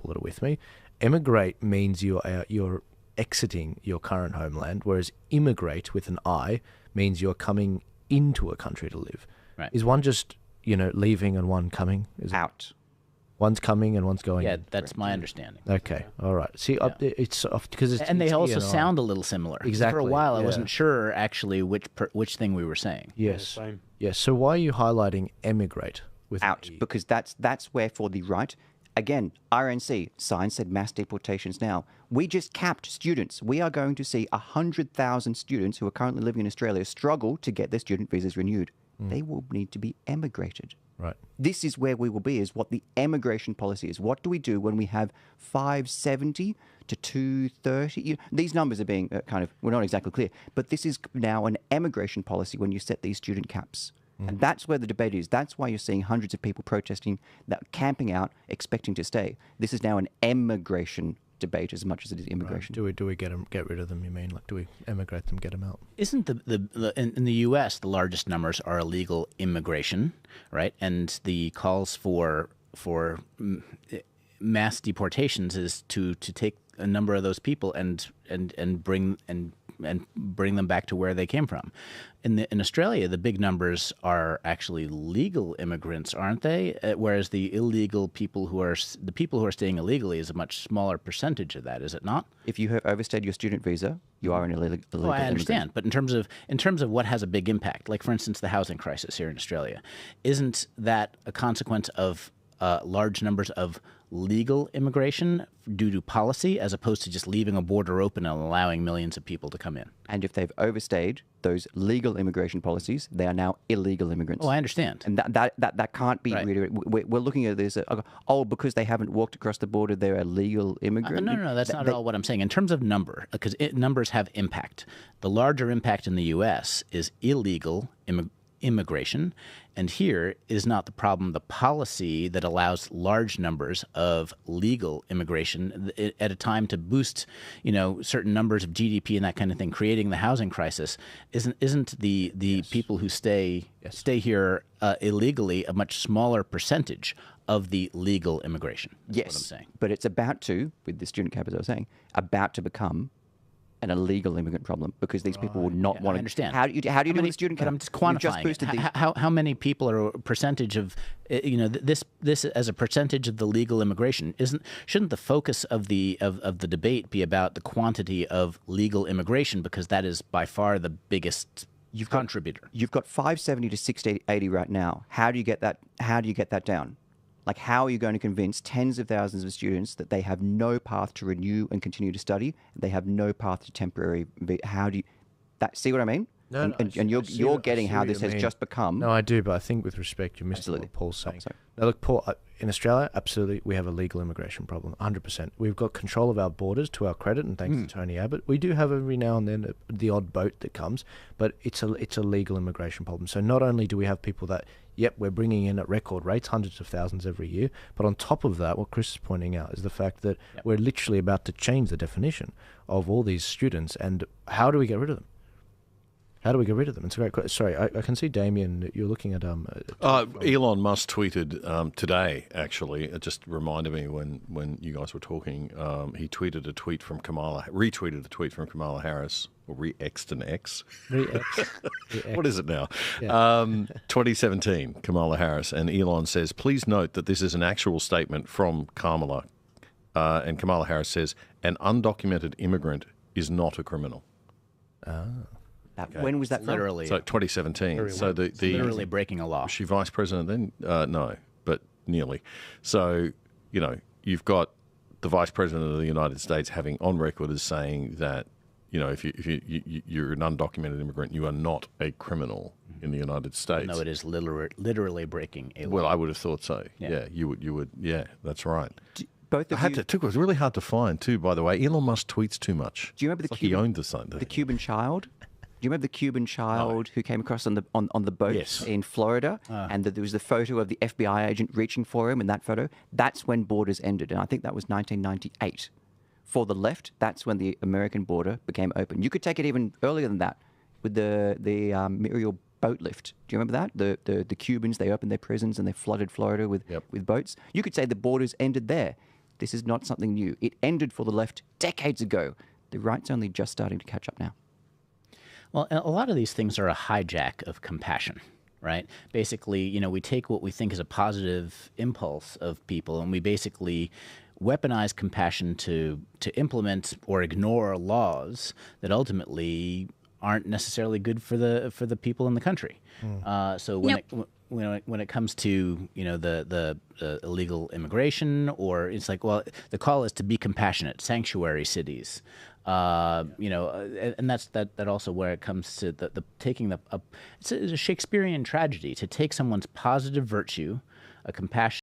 example that are with me. Emigrate means you're exiting your current homeland, whereas immigrate with an I means you're coming into a country to live. Right. Is one just, leaving and one coming? Is Out. One's coming and one's going Yeah, in? that's my understanding. Okay, all right. See, it's because it's And they it's also E and I. sound a little similar. Exactly, For a while, I yeah. wasn't sure actually which thing we were saying. Yes. Same. Yes. So why are you highlighting emigrate with an Out, E? because that's where for the right. Again, RNC, sign said mass deportations now. We just capped students. We are going to see 100,000 students who are currently living in Australia struggle to get their student visas renewed. They will need to be emigrated. Right. This is where we will be, is what the emigration policy is. What do we do when we have 570 to 230? These numbers are being we're not exactly clear, but this is now an emigration policy when you set these student caps. And that's where the debate is. That's why you're seeing hundreds of people protesting, that camping out, expecting to stay. This is now an emigration debate as much as it is immigration. Right. Do we get rid of them? You mean, like, do we emigrate them, get them out? Isn't in the U.S. the largest numbers are illegal immigration, right? And the calls for mass deportations is to take a number of those people and bring them back to where they came from. In Australia, the big numbers are actually legal immigrants, aren't they? Whereas the people who are staying illegally is a much smaller percentage of that, is it not? If you have overstayed your student visa, you are an illegal Oh, I understand. immigrant. But in terms of what has a big impact, like for instance the housing crisis here in Australia, isn't that a consequence of large numbers of legal immigration due to policy, as opposed to just leaving a border open and allowing millions of people to come in? And if they've overstayed those legal immigration policies, they are now illegal immigrants. Oh, I understand. And that can't be Right. really. We're looking at this. Because they haven't walked across the border, they're a legal immigrant. No, that's not at all what I'm saying. In terms of number, because numbers have impact. The larger impact in the U.S. is illegal immigration, and here is not the problem the policy that allows large numbers of legal immigration at a time to boost certain numbers of GDP and that kind of thing, creating the housing crisis. Isn't the people who stay here illegally a much smaller percentage of the legal immigration? That's what I'm saying. But it's about to, with the student cap, as I was saying, about to become an illegal immigrant problem, because these people would not want to. I understand. How do you do with the student cap? But I'm just You've quantifying just boosted it. How many people are a percentage of this as a percentage of the legal immigration? Shouldn't the focus of the debate be about the quantity of legal immigration, because that is by far the biggest contributor? You've got 570 to 680 right now. How do you get that? How do you get that down? Like, how are you going to convince tens of thousands of students that they have no path to renew and continue to study? They have no path to temporary. How do you see what I mean? No, and you're getting how this has just become. No, I do, but I think with respect, you're missing Absolutely. what Paul's saying. Sorry. Now, look, Paul, in Australia, absolutely, we have a legal immigration problem, 100%. We've got control of our borders to our credit, and thanks to Tony Abbott. We do have every now and then the odd boat that comes, but it's a legal immigration problem. So not only do we have people that, we're bringing in at record rates, hundreds of thousands every year, but on top of that, what Chris is pointing out is the fact that we're literally about to change the definition of all these students, and how do we get rid of them? How do we get rid of them? It's a great question. Sorry, I can see, Damien, you're looking at... Elon Musk tweeted today, actually. It just reminded me when you guys were talking. He retweeted a tweet from Kamala Harris, or re-X'd an X. Re-X. What is it now? Yeah. 2017, Kamala Harris. And Elon says, please note that this is an actual statement from Kamala. And Kamala Harris says, an undocumented immigrant is not a criminal. When was that from? Literally, So 2017. So the literally breaking a law. Was she vice president then? No, but nearly. So, you've got the vice president of the United States having on record as saying that, if you're an undocumented immigrant, you are not a criminal in the United States. No, it is literally breaking a law. Well, I would have thought so. Yeah. You would. Yeah, that's right. Both of you. It was really hard to find too, by the way. Elon Musk tweets too much. Do you remember he owned the same thing. the Cuban child? Do you remember the Cuban child who came across on the boat Yes. in Florida, and that there was the photo of the FBI agent reaching for him in that photo? That's when borders ended, and I think that was 1998. For the left, that's when the American border became open. You could take it even earlier than that, with the Muriel boat lift. Do you remember that? The Cubans, they opened their prisons and they flooded Florida with boats. You could say the borders ended there. This is not something new. It ended for the left decades ago. The right's only just starting to catch up now. Well, a lot of these things are a hijack of compassion, right? Basically, we take what we think is a positive impulse of people, and we basically weaponize compassion to implement or ignore laws that ultimately aren't necessarily good for the people in the country. So when it comes to the illegal immigration, or it's like, well, the call is to be compassionate, sanctuary cities. And that's also where it comes to the taking it's a Shakespearean tragedy to take someone's positive virtue, a compassion.